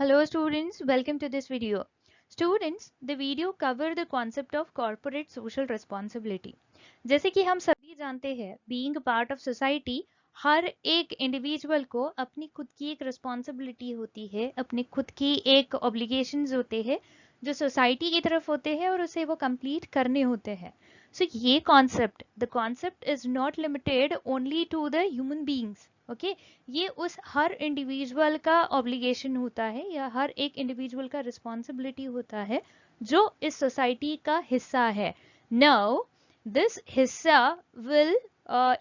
Hello students, welcome to this video. Students, the video cover the concept of corporate social responsibility. जैसे कि हम सभी जानते हैं, being a part of society, हर एक इंडिविजुअल को अपनी खुद की एक रिस्पॉन्सिबिलिटी होती है, अपनी खुद की एक ऑब्लिगेशंस होते हैं जो सोसाइटी की तरफ होते हैं और उसे वो कंप्लीट करने होते हैं. So ये concept, the concept is not limited only to the human beings. Okay, ये उस हर इंडिविजुअल का ऑब्लिगेशन होता है या हर एक इंडिविजुअल का रिस्पॉन्सिबिलिटी होता है जो इस सोसाइटी का हिस्सा है. नाउ दिस हिस्सा will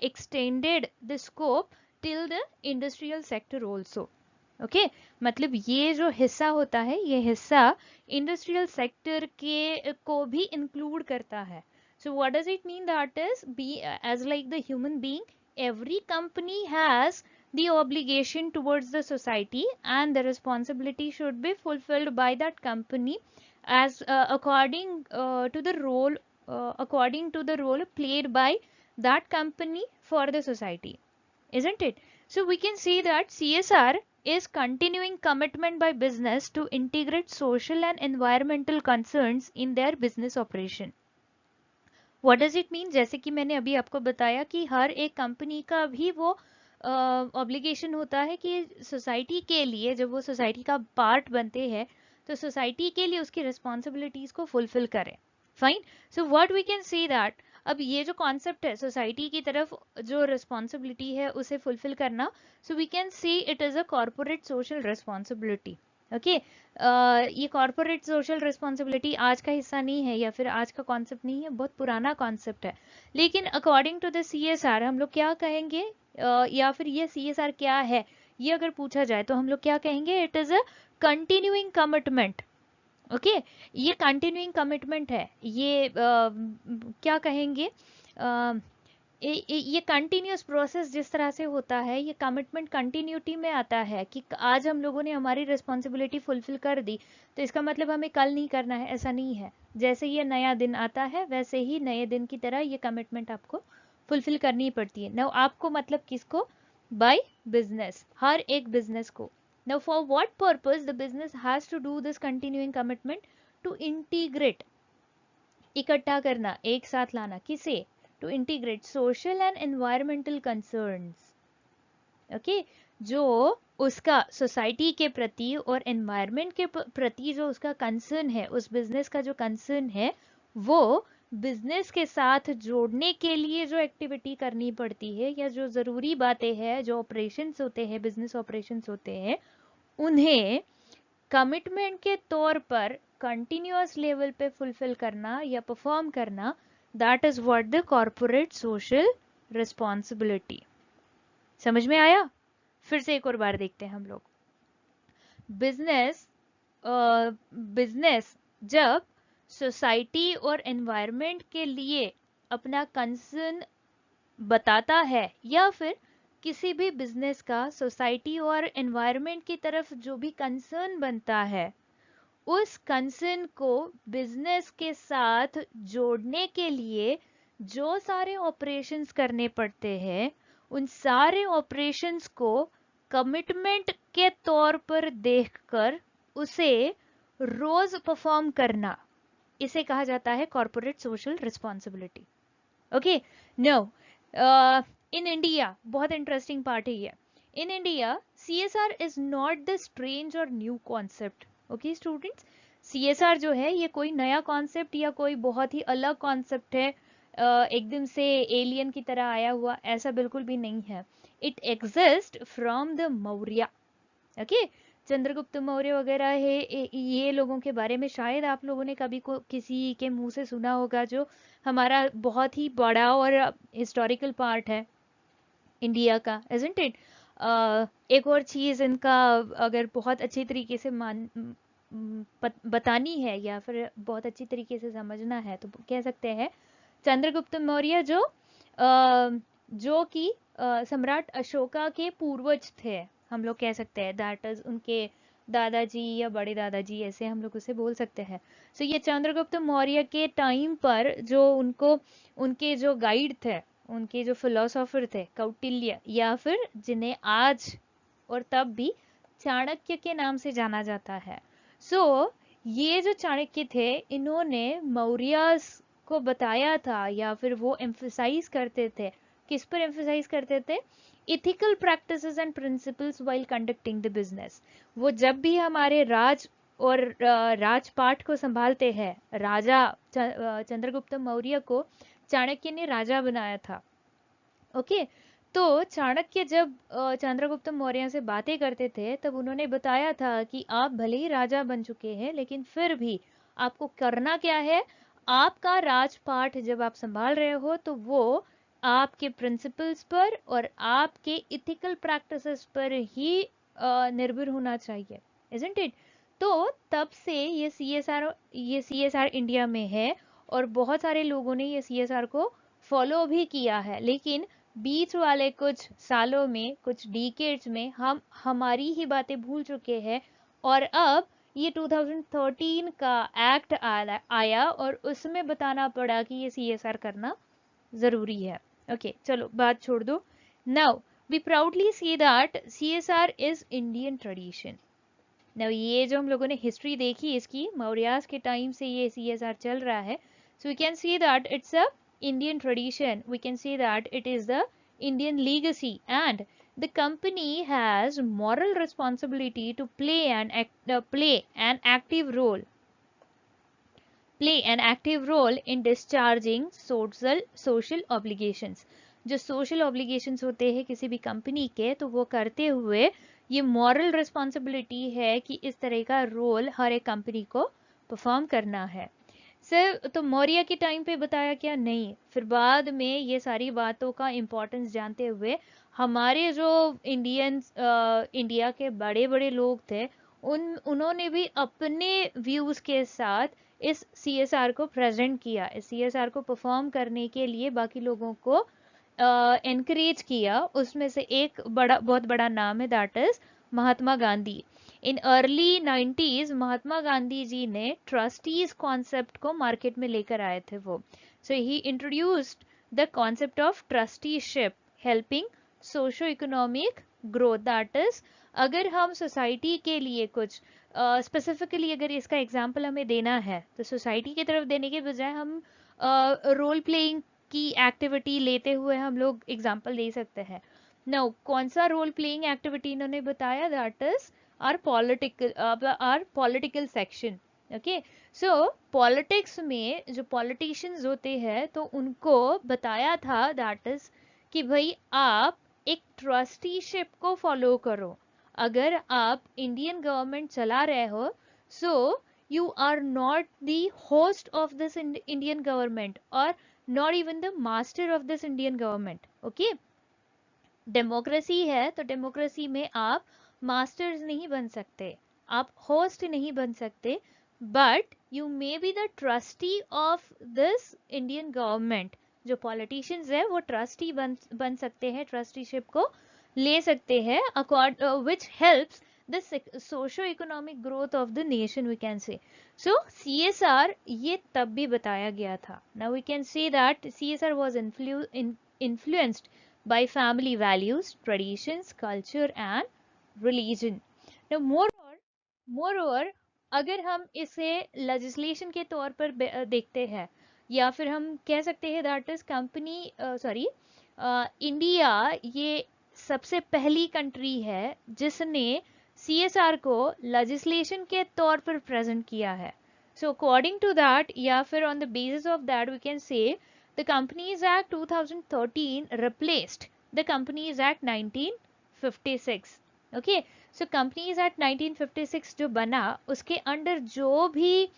extended the scope till the industrial sector also. Okay, मतलब ये जो हिस्सा होता है ये हिस्सा इंडस्ट्रियल सेक्टर के को भी इंक्लूड करता है. So what does it mean? That is, as like the human being, every company has the obligation towards the society and the responsibility should be fulfilled by that company as according to the role played by that company for the society, isn't it? So we can see that CSR is continuing commitment by business to integrate social and environmental concerns in their business operation. What does it mean? जैसे कि मैंने अभी आपको बताया कि हर एक company का भी वो ऑब्लिगेशन होता है कि सोसाइटी के लिए, जब वो सोसाइटी का पार्ट बनते हैं तो सोसाइटी के लिए उसकी रिस्पॉन्सिबिलिटीज को फुलफिल करें. Fine. So what we can see that, अब ये जो कॉन्सेप्ट है सोसाइटी की तरफ जो रिस्पॉन्सिबिलिटी है उसे फुलफिल करना, so we can see it is a corporate social responsibility. Okay, ये कॉर्पोरेट सोशल रिस्पॉन्सिबिलिटी आज का हिस्सा नहीं है या फिर आज का कॉन्सेप्ट नहीं है, बहुत पुराना कॉन्सेप्ट है. लेकिन अकॉर्डिंग टू द CSR हम लोग क्या कहेंगे, या फिर ये CSR क्या है ये अगर पूछा जाए तो हम लोग क्या कहेंगे? It is a continuing commitment. Okay, ये कंटिन्यूइंग कमिटमेंट है. ये क्या कहेंगे, ये कंटिन्यूस प्रोसेस जिस तरह से होता है, ये कमिटमेंट कंटिन्यूटी में आता है कि आज हम लोगों ने हमारी रिस्पॉन्सिबिलिटी फुलफिल कर दी तो इसका मतलब हमें कल नहीं करना है, ऐसा नहीं है. जैसे ये नया दिन आता है वैसे ही नए दिन की तरह ये कमिटमेंट आपको फुलफिल करनी पड़ती है. नाउ आपको मतलब किसको? बाय बिजनेस, हर एक बिजनेस को. Now for what purpose the business has to do this continuing commitment? To integrate, इकट्ठा करना, एक साथ लाना. किसे? To integrate social and environmental concerns. Okay, जो उसका सोसाइटी के प्रति और एनवायरमेंट के प्रति जो उसका कंसर्न है, उस बिजनेस का जो कंसर्न है, वो बिजनेस के साथ जोड़ने के लिए जो एक्टिविटी करनी पड़ती है या जो जरूरी बातें हैं, जो ऑपरेशंस होते हैं, बिजनेस ऑपरेशंस होते हैं, उन्हें कमिटमेंट के तौर पर कंटिन्यूअस लेवल पे फुलफिल करना या परफॉर्म करना, that is what the corporate social responsibility. समझ में आया? फिर से एक और बार देखते हैं हम लोग. बिजनेस बिजनेस जब सोसाइटी और एनवायरनमेंट के लिए अपना कंसर्न बताता है या फिर किसी भी बिजनेस का सोसाइटी और एनवायरनमेंट की तरफ जो भी कंसर्न बनता है, उस कंसर्न को बिजनेस के साथ जोड़ने के लिए जो सारे ऑपरेशंस करने पड़ते हैं, उन सारे ऑपरेशंस को कमिटमेंट के तौर पर देखकर उसे रोज परफॉर्म करना, इसे कहा जाता है corporate social responsibility. Okay, no, in India, बहुत इंटरेस्टिंग पार्ट है ये. In India CSR is not the strange or new concept. Okay students, CSR जो है ये कोई नया कॉन्सेप्ट या कोई बहुत ही अलग कॉन्सेप्ट है, एकदम से एलियन की तरह आया हुआ, ऐसा बिल्कुल भी नहीं है. It exist from the Maurya. Okay, Chandragupta Maurya वगैरह है, ये लोगों के बारे में शायद आप लोगों ने कभी को किसी के मुंह से सुना होगा, जो हमारा बहुत ही बड़ा और हिस्टोरिकल पार्ट है इंडिया का, इजंट इट? एक और चीज इनका अगर बहुत अच्छी तरीके से बतानी है या फिर बहुत अच्छी तरीके से समझना है तो कह सकते हैं चंद्रगुप्त मौर्य जो कि सम्राट अशोका के पूर्वज थे, हम लोग कह सकते हैं. दैट इज उनके दादाजी या बड़े दादाजी, ऐसे हम लोग उसे बोल सकते हैं. सो ये चंद्रगुप्त मौर्य के टाइम पर जो उनके जो गाइड थे, उनके जो फिलोसोफर थे, कौटिल्य, या फिर जिन्हें आज और तब भी चाणक्य के नाम से जाना जाता है। सो ये जो चाणक्य थे, इन्होंने मौर्यस को बताया था, या फिर वो एम्फसाइज करते थे, किस पर एम्फसाइज करते थे? Ethical practices and principles while conducting the business. वो जब भी हमारे राज और राजपाट को संभालते हैं, राजा चंद्रगुप्त मौर्य को चाणक्य ने राजा बनाया था। ओके, तो चाणक्य जब चंद्रगुप्त मौर्य से बातें करते थे, तब उन्होंने बताया था कि आप भले ही राजा बन चुके हैं, लेकिन फिर भी आपको करना क्या है? आपका राजपाट जब आप संभाल रहे हो, तो वो आपके प्रिंसिपल्स पर और आपके इथिकल प्रैक्टिसेस पर ही निर्भर होना चाहिए, इजंट इट? तो तब से ये सीएसआर इंडिया में है, और बहुत सारे लोगों ने ये सीएसआर को फॉलो भी किया है। लेकिन बीच वाले कुछ सालों में, कुछ डिकेड्स में हम हमारी ही बातें भूल चुके हैं, और अब ये 2013 का एक्ट आया और उसमें बताना पड़ा कि ये सीएसआर करना जरूरी है। ओके, चलो बात छोड़ दो। Now we proudly see that CSR is Indian tradition. Now ये जो हम लोगों ने हिस्ट्री देखी इसकी, मौर्यास के टाइम से ये सीएसआर चल रहा है। So we can see that it's a Indian tradition. We can say that it is the Indian legacy, and the company has moral responsibility to play an active role in discharging social obligations. जो social obligations होते हैं किसी भी company के, तो वो करते हुए ये moral responsibility है कि इस तरह का रोल हर एक कंपनी को परफॉर्म करना है। सर, तो मौर्य के टाइम पे बताया क्या? नहीं, फिर बाद में ये सारी बातों का इम्पोर्टेंस जानते हुए हमारे जो इंडिया के बड़े बड़े लोग थे, उन्होंने भी अपने व्यूज के साथ इस सीएसआर को प्रेजेंट किया, इस सीएसआर को परफॉर्म करने के लिए बाकी लोगों को एनकरेज किया। उसमें से एक बहुत बड़ा नाम है, that is Mahatma Gandhi. In early 90s Mahatma Gandhi ji ने ट्रस्टीज कॉन्सेप्ट को मार्केट में लेकर आए थे वो। So he introduced the concept of trusteeship helping socio economic growth. That is, अगर हम सोसाइटी के लिए कुछ स्पेसिफिकली अगर इसका एग्जाम्पल हमें देना है, तो सोसाइटी की तरफ देने के बजाय हम रोल प्लेइंग की एक्टिविटी लेते हुए हम लोग एग्जाम्पल दे सकते हैं। नाउ कौन सा रोल प्लेइंग एक्टिविटी इन्होंने बताया? That is our political section. Okay, so politics में जो पॉलिटिशियंस होते हैं, तो उनको बताया था दैट इज कि भाई आप एक ट्रस्टीशिप को फॉलो करो। अगर आप इंडियन गवर्नमेंट चला रहे हो, so you are not the host of this Indian government, or not even the master of this Indian government. Okay, democracy है, तो डेमोक्रेसी में आप मास्टर्स नहीं बन सकते, आप होस्ट नहीं बन सकते, but you may be the trustee of this Indian government. जो पॉलिटिशियंस है वो ट्रस्टी बन सकते हैं, ट्रस्टीशिप को ले सकते हैं, which helps the socio economic growth of the nation, we can say. So CSR ये तब भी बताया गया था। Now we can say that CSR was influenced by family values, traditions, culture and religion. Now moreover, अगर हम इसे legislation के तौर पर देखते हैं, या फिर हम कह सकते हैं that is इंडिया ये सबसे पहली कंट्री है जिसने CSR को legislation के तौर पर प्रेजेंट किया है। So according to that, या फिर on the basis of that, we can say the Companies Act 2013 replaced the Companies Act 1956. Okay, so Companies Act 1956 जो बना, उसके अंडर जो भी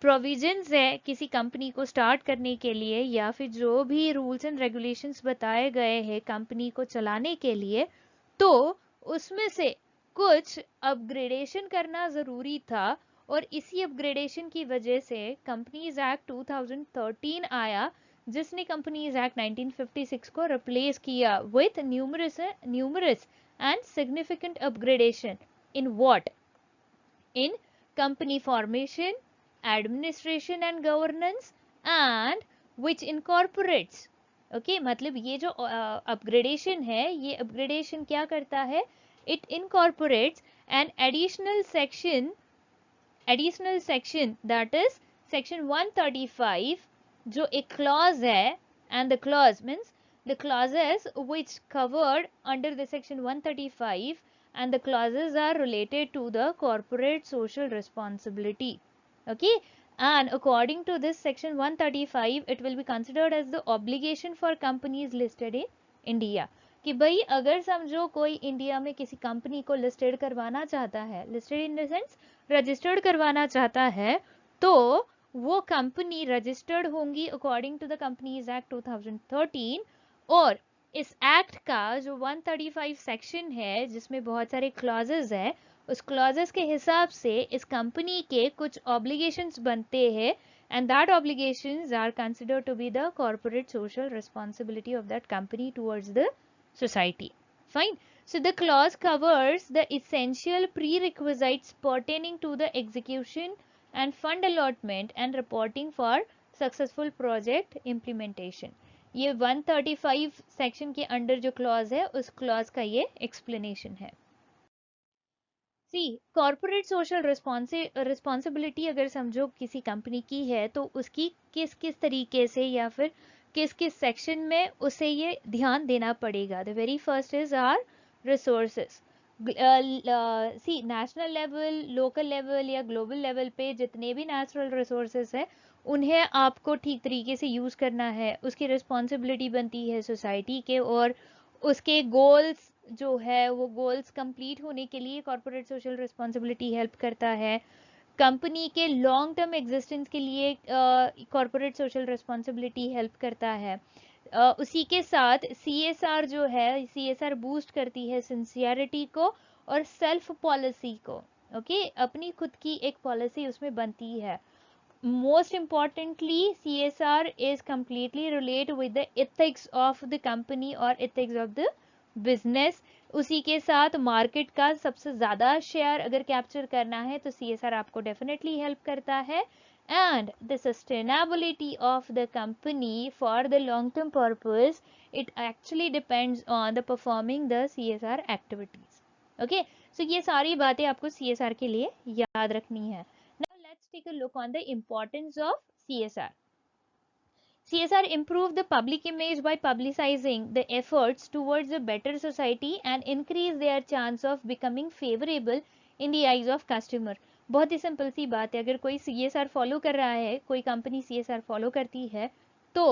प्रोविजंस है किसी कंपनी को स्टार्ट करने के लिए, या फिर जो भी रूल्स एंड रेगुलेशंस बताए गए हैं कंपनी को चलाने के लिए, तो उसमें से कुछ अपग्रेडेशन करना जरूरी था। और इसी अपग्रेडेशन की वजह से कंपनीज एक्ट 2013 आया, जिसने कंपनीज एक्ट 1956 को रिप्लेस किया with numerous and significant upgradation in what? In company formation, administration and governance, and which incorporates. Okay, मतलब ये जो अपग्रेडेशन है, ये अपग्रेडेशन क्या करता है? It incorporates an additional section that is section 135 जो एक क्लॉज है, and the clause means the clauses which covered under the section 135 and the clauses are related to the corporate social responsibility. Okay, and according to this section 135 it will be considered as the obligation for companies listed in India कि भाई अगर समझो कोई India में किसी company को listed करवाना चाहता है, listed in the sense registered करवाना चाहता है, तो वो कंपनी रजिस्टर्ड होंगी according to the Companies Act 2013, और इस एक्ट का जो 135 सेक्शन है जिसमें बहुत सारे क्लॉजेस है, उस क्लॉजेस के हिसाब से इस कंपनी के कुछ ऑब्लिगेशंस बनते हैं, and that obligations are considered to be the corporate social responsibility of that company towards the society. Fine. So the clause covers the essential prerequisites pertaining to the execution and fund allotment and reporting for successful project implementation. ये 135 section के under जो clause है उस clause का ये explanation है. सी corporate social responsibility अगर समझो किसी कंपनी की है तो उसकी किस किस तरीके से या फिर किस किस सेक्शन में उसे ये ध्यान देना पड़ेगा. The very first is our resources. See national level, local level या ग्लोबल लेवल पे जितने भी नेचुरल रिसोर्सेस है उन्हें आपको ठीक तरीके से यूज करना है. उसकी रिस्पॉन्सिबिलिटी बनती है सोसाइटी के, और उसके गोल्स जो है वो गोल्स कंप्लीट होने के लिए कॉर्पोरेट सोशल रिस्पॉन्सिबिलिटी हेल्प करता है. कंपनी के लॉन्ग टर्म एग्जिस्टेंस के लिए कॉर्पोरेट सोशल रिस्पॉन्सिबिलिटी हेल्प करता है. उसी के साथ CSR जो है, CSR बूस्ट करती है सिंसियरिटी को और सेल्फ पॉलिसी को. ओके, अपनी खुद की एक पॉलिसी उसमें बनती है. Most importantly, CSR is completely related with the ethics of the company or ethics of the business. उसी के साथ मार्केट का सबसे ज़्यादा शेयर अगर कैप्चर करना है तो CSR आपको डेफिनेटली हेल्प करता है. And the sustainability of the company for the long term purpose, it actually depends on the performing the CSR activities. Okay, so ये सारी बातें आपको CSR के लिए याद रखनी है. Let's take a look on the importance of CSR. CSR improve the public image by publicizing the efforts towards a better society and increase their chance of becoming favorable in the eyes of customer. बहुत ही simple सी बात है, अगर कोई CSR follow कर रहा है, कोई company CSR follow करती है तो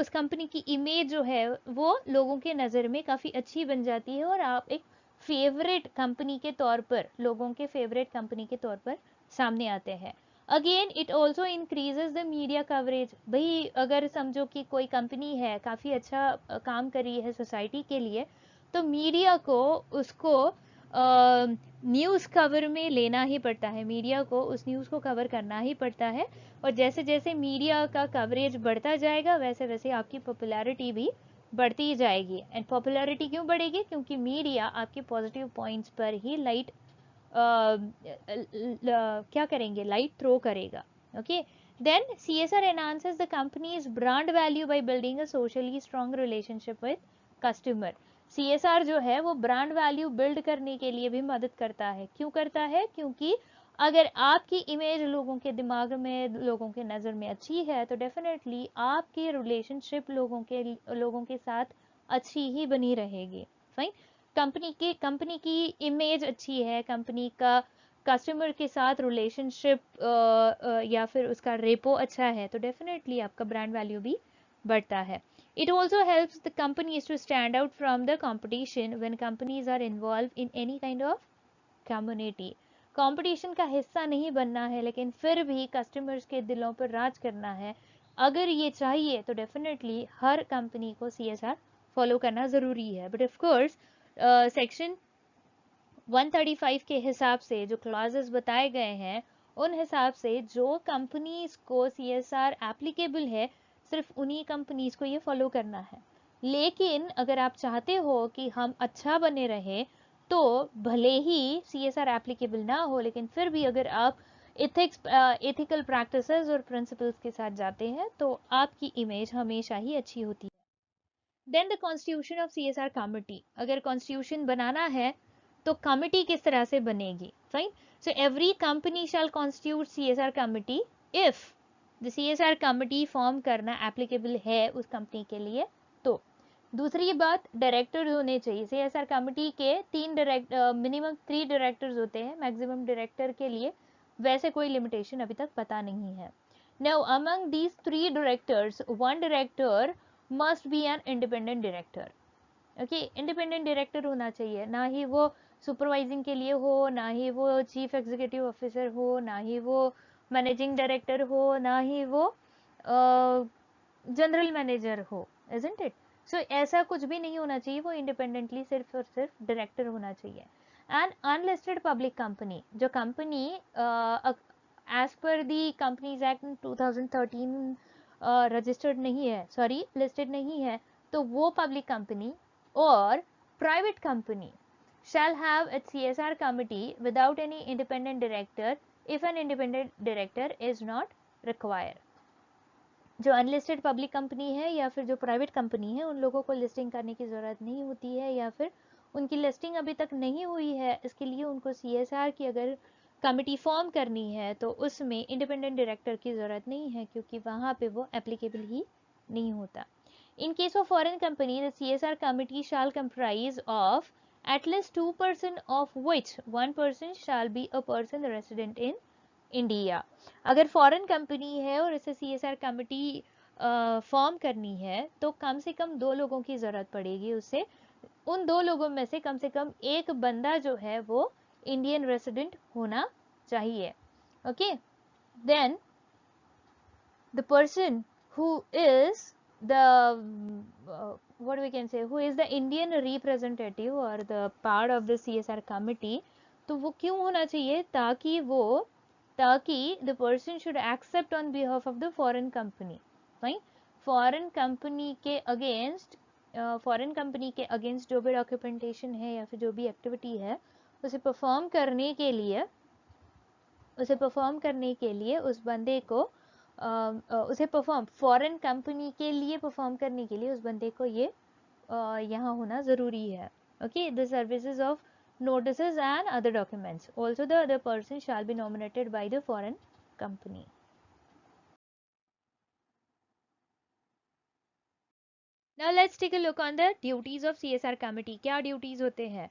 उस कंपनी की इमेज जो है वो लोगों के नज़र में काफ़ी अच्छी बन जाती है और आप एक फेवरेट कंपनी के तौर पर, लोगों के फेवरेट कंपनी के तौर पर सामने आते हैं. Again it also increases the media coverage. भाई अगर समझो कि कोई कंपनी है काफ़ी अच्छा काम कर रही है सोसाइटी के लिए, तो मीडिया को उसको न्यूज़ कवर में लेना ही पड़ता है, मीडिया को उस न्यूज़ को कवर करना ही पड़ता है. और जैसे जैसे मीडिया का कवरेज बढ़ता जाएगा वैसे वैसे आपकी पॉपुलैरिटी भी बढ़ती जाएगी. एंड पॉपुलैरिटी क्यों बढ़ेगी? क्योंकि मीडिया आपके पॉजिटिव पॉइंट्स पर ही लाइट क्या करेंगे, लाइट थ्रो करेगा. Okay, then CSR enhances the company's brand value by building a socially strong relationship with customer. CSR जो है वो ब्रांड वैल्यू बिल्ड करने के लिए भी मदद करता है. क्यों करता है? क्योंकि अगर आपकी इमेज लोगों के दिमाग में, लोगों के नज़र में अच्छी है तो डेफिनेटली आपकी रिलेशनशिप लोगों के साथ अच्छी ही बनी रहेगी. फाइन. कंपनी की इमेज अच्छी है, कंपनी का कस्टमर के साथ रिलेशनशिप या फिर उसका रेपो अच्छा है तो डेफिनेटली आपका ब्रांड वैल्यू भी बढ़ता है. It also helps the companies to stand out from the competition when companies are involved in any kind of community. Competition का हिस्सा नहीं बनना है लेकिन फिर भी कस्टमर्स के दिलों पर राज करना है, अगर ये चाहिए तो डेफिनेटली हर कंपनी को CSR फॉलो करना ज़रूरी है. बट ऑफ कोर्स सेक्शन 135 के हिसाब से जो क्लॉजेस बताए गए हैं उन हिसाब से जो कंपनीज को CSR एप्लीकेबल है सिर्फ उन्हीं कंपनीज को ये फॉलो करना है. लेकिन अगर आप चाहते हो कि हम अच्छा बने रहे तो भले ही CSR एप्लीकेबल ना हो लेकिन फिर भी अगर आप एथिकल प्रैक्टिसेस और प्रिंसिपल्स के साथ जाते हैं तो आपकी इमेज हमेशा ही अच्छी होती है. Then the constitution of CSR committee. अगर कॉन्स्टिट्यूशन बनाना है तो कमिटी किस तरह से बनेगी, fine. So every company shall constitute CSR committee if the CSR committee form करना एप्लीकेबल है उस कंपनी के लिए। तो दूसरी बात, डायरेक्टर होने चाहिए। CSR कमिटी के मिनिमम 3 डायरेक्टर्स होते हैं मैक्सिमम डायरेक्टर के लिए, वैसे कोई लिमिटेशन अभी तक पता नहीं है। Now among these 3 directors, one director must be an independent director. Okay, independent director होना चाहिए, ना ही वो सुपरवाइजिंग के लिए हो, ना ही वो चीफ एग्जीक्यूटिव ऑफिसर हो, ना ही वो मैनेजिंग डायरेक्टर हो, ना ही वो जनरल मैनेजर हो, इजंट इट। सो ऐसा कुछ भी नहीं होना चाहिए, वो इंडिपेंडेंटली सिर्फ और सिर्फ डायरेक्टर होना चाहिए। एंड अनलिस्टेड पब्लिक कंपनी, जो कंपनी एज पर दी कंपनीज एक्ट 2013 रजिस्टर्ड नहीं है, सॉरी लिस्टेड नहीं है, तो वो public company or private company shall have its CSR committee without any independent director if an independent director is not required. जो unlisted public company है या फिर जो प्राइवेट कंपनी है, उन लोगों को लिस्टिंग करने की ज़रूरत नहीं होती है, या फिर उनकी लिस्टिंग अभी तक नहीं हुई है, इसके लिए उनको CSR की अगर कमिटी फॉर्म करनी है तो उसमें इंडिपेंडेंट डायरेक्टर की ज़रूरत नहीं है, क्योंकि वहाँ पे वो एप्लीकेबल ही नहीं होता। In case of foreign company, the CSR committee shall comprise of at least 2% of which 1% shall be a person resident in India. अगर फॉरेन कंपनी है और इसे CSR कमिटी फॉर्म करनी है तो कम से कम 2 लोगों की जरूरत पड़ेगी उससे। उन 2 लोगों में से कम एक बंदा जो है वो इंडियन रेसिडेंट होना चाहिए। Okay, then the person who is the what we can say, who is the Indian representative or the part of the CSR committee, तो वो क्यों होना चाहिए, ताकि the person should accept on behalf of the foreign company, fine। Foreign company के against जो भी documentation है या फिर जो भी एक्टिविटी है उसे परफॉर्म करने के लिए उस बंदे को उसे फॉरेन कंपनी के लिए परफॉर्म करने के लिए उस बंदे को ये यहाँ होना ज़रूरी है। Okay, the services of notices and other documents. Also the other person shall be nominated by the foreign company. Now let's take a look on the duties of CSR committee. क्या duties होते हैं?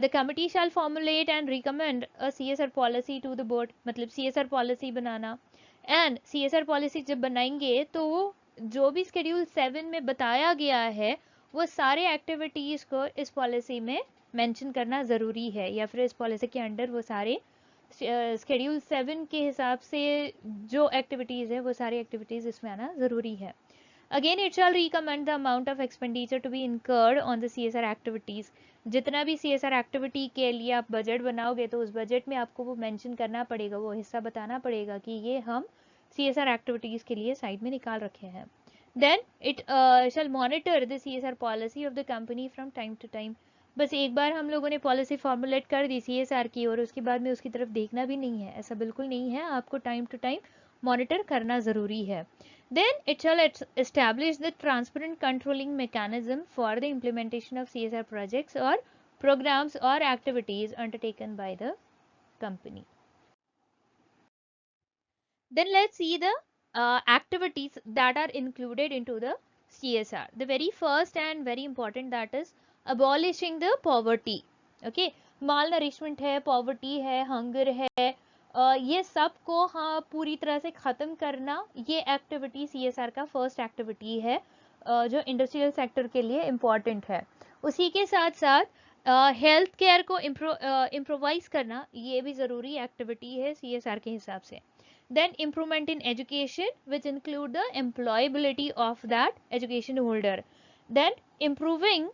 The committee shall formulate and recommend a CSR policy to the board. मतलब CSR policy banana, and CSR policy जब बनाएंगे तो जो भी Schedule 7 में बताया गया है वो सारे एक्टिविटीज़ को इस पॉलिसी में मेंशन करना ज़रूरी है, या फिर इस पॉलिसी के अंडर वो सारे Schedule 7 के हिसाब से जो एक्टिविटीज़ है वो सारी एक्टिविटीज़ इसमें आना ज़रूरी है। Again, it shall recommend the amount of expenditure to be incurred on the CSR activities. जितना भी CSR एक्टिविटी के लिए आप बजट बनाओगे तो उस बजट में आपको वो मेंशन करना पड़ेगा, वो हिस्सा बताना पड़ेगा कि ये हम CSR एक्टिविटीज़ के लिए साइड में निकाल रखे हैं। Then it shall monitor the CSR policy of the company from time to time. बस एक बार हम लोगों ने पॉलिसी फॉर्मुलेट कर दी CSR की और उसके बाद में उसकी तरफ देखना भी नहीं है, ऐसा बिल्कुल नहीं है, आपको टाइम टू टाइम मॉनिटर करना ज़रूरी है। Then it shall establish the transparent controlling mechanism for the implementation of CSR projects or programs or activities undertaken by the company. Then let's see the activities that are included into the CSR. The very first and very important, that is abolishing the poverty. Okay, malnourishment है, poverty है, hunger है, ये सब को हाँ पूरी तरह से ख़त्म करना, ये एक्टिविटी CSR का फर्स्ट एक्टिविटी है जो इंडस्ट्रियल सेक्टर के लिए इम्पॉर्टेंट है। उसी के साथ साथ हेल्थ केयर को इम्प्रोवाइज करना, ये भी ज़रूरी एक्टिविटी है CSR के हिसाब से। Then improvement in education, which include the employability of that education holder. Then improving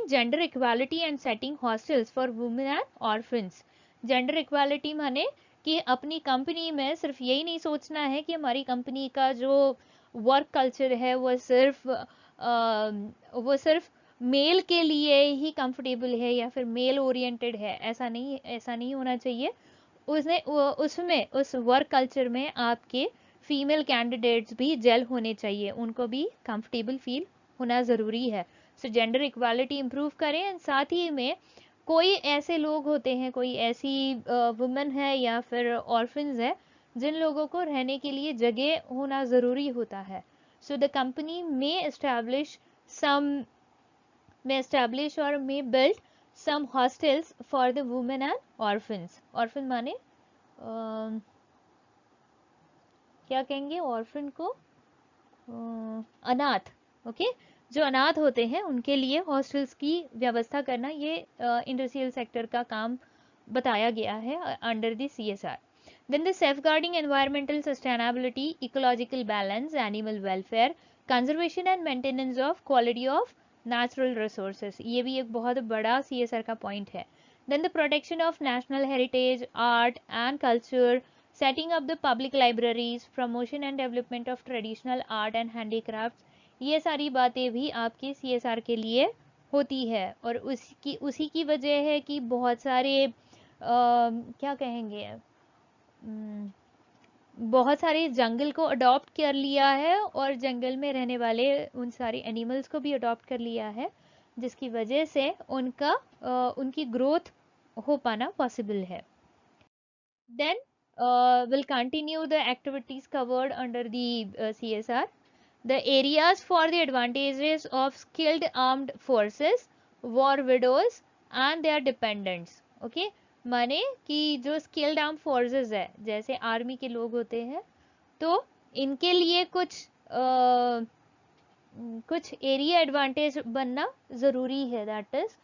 gender equality and setting hostels for women and orphans. Gender equality माने कि अपनी कंपनी में सिर्फ यही नहीं सोचना है कि हमारी कंपनी का जो वर्क कल्चर है वो सिर्फ मेल के लिए ही कंफर्टेबल है या फिर मेल ओरिएंटेड है, ऐसा नहीं होना चाहिए। उस वर्क कल्चर में आपके फीमेल कैंडिडेट्स भी जेल होने चाहिए, उनको भी कंफर्टेबल फील होना ज़रूरी है। सो जेंडर इक्वालिटी इम्प्रूव करें, एंड साथ ही में कोई ऐसे लोग होते हैं, कोई ऐसी वुमेन है या फिर ऑर्फन्स है जिन लोगों को रहने के लिए जगह होना ज़रूरी होता है. So the company may establish or may build some hostels for the women and orphans. Orphan माने क्या कहेंगे ऑर्फन को, अनाथ. ओके, जो अनाथ होते हैं उनके लिए हॉस्टल्स की व्यवस्था करना, ये इंडस्ट्रियल सेक्टर का काम बताया गया है under the CSR. Then the safeguarding environmental sustainability, ecological balance, animal welfare, conservation and maintenance of quality of natural resources. ये भी एक बहुत बड़ा CSR का पॉइंट है. Then the protection of national heritage, art and culture, setting up the public libraries, promotion and development of traditional art and handicrafts. ये सारी बातें भी आपके CSR के लिए होती है. और उसी की वजह है कि बहुत सारे क्या कहेंगे, बहुत सारे जंगल को अडॉप्ट कर लिया है और जंगल में रहने वाले उन सारे एनिमल्स को भी अडॉप्ट कर लिया है, जिसकी वजह से उनकी ग्रोथ हो पाना पॉसिबल है. Then we'll continue the activities covered under the CSR. The areas for the advantages of skilled armed forces, war widows and their dependents. Okay, माने कि जो स्किल्ड आर्म फोर्सेस है, जैसे आर्मी के लोग होते हैं, तो इनके लिए कुछ एरिया एडवांटेज बनना ज़रूरी है. दैट इज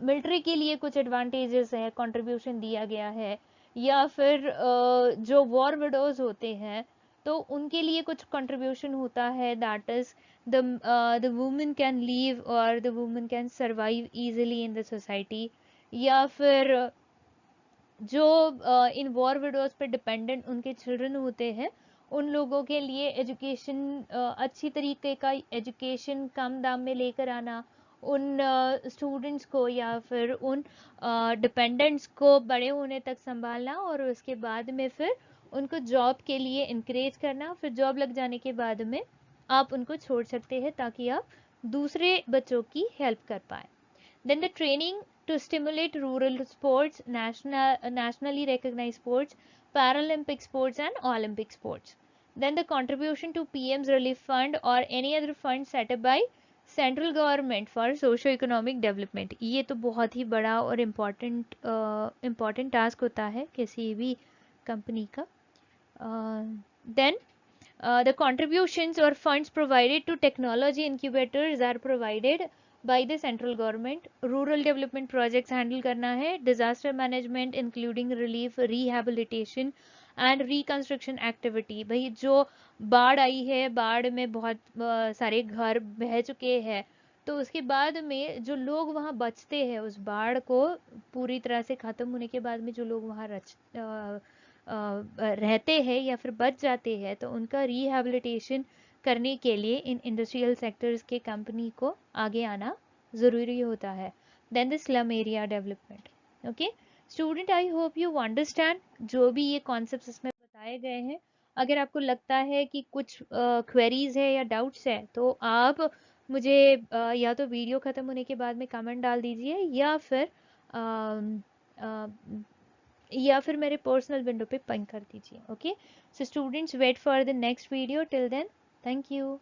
मिलिट्री के लिए कुछ एडवांटेजेस है, कंट्रीब्यूशन दिया गया है. या फिर जो वॉर विडोज होते हैं तो उनके लिए कुछ कंट्रीब्यूशन होता है. That is the women can live और the women can survive easily in the society. या फिर जो इन वॉर विडोज पे डिपेंडेंट उनके चिल्ड्रन होते हैं, उन लोगों के लिए एजुकेशन, अच्छी तरीके का एजुकेशन कम दाम में लेकर आना, उन स्टूडेंट्स को या फिर उन डिपेंडेंट्स को बड़े होने तक संभालना और उसके बाद में फिर उनको जॉब के लिए इंकरेज करना. फिर जॉब लग जाने के बाद में आप उनको छोड़ सकते हैं ताकि आप दूसरे बच्चों की हेल्प कर पाए. Then the training to stimulate rural sports, nationally recognized sports, Paralympic sports and Olympic sports. Then the contribution to PM's relief fund or any other fund set up by central government for socio economic development. ये तो बहुत ही बड़ा और important task होता है किसी भी company का. Then the contributions or funds provided to technology incubators are provided by the central government. Rural development projects handle करना है. Disaster management including relief, rehabilitation and reconstruction activity. भाई जो बाढ़ आई है, बाढ़ में बहुत सारे घर बह चुके हैं, तो उसके बाद में जो लोग वहाँ बचते हैं, उस बाढ़ को पूरी तरह से ख़त्म होने के बाद में जो लोग वहाँ रहते हैं या फिर बच जाते हैं, तो उनका रिहेबिलिटेशन करने के लिए इन इंडस्ट्रियल सेक्टर्स के कंपनी को आगे आना ज़रूरी होता है. Then the slum area development. Okay student, I hope you understand जो भी ये कॉन्सेप्ट्स इसमें बताए गए हैं. अगर आपको लगता है कि कुछ क्वेरीज है या डाउट्स है, तो आप मुझे या तो वीडियो ख़त्म होने के बाद में कमेंट डाल दीजिए या फिर मेरे पर्सनल विंडो पे पिंग कर दीजिए. Okay, so students, wait for the next video. Till then, thank you.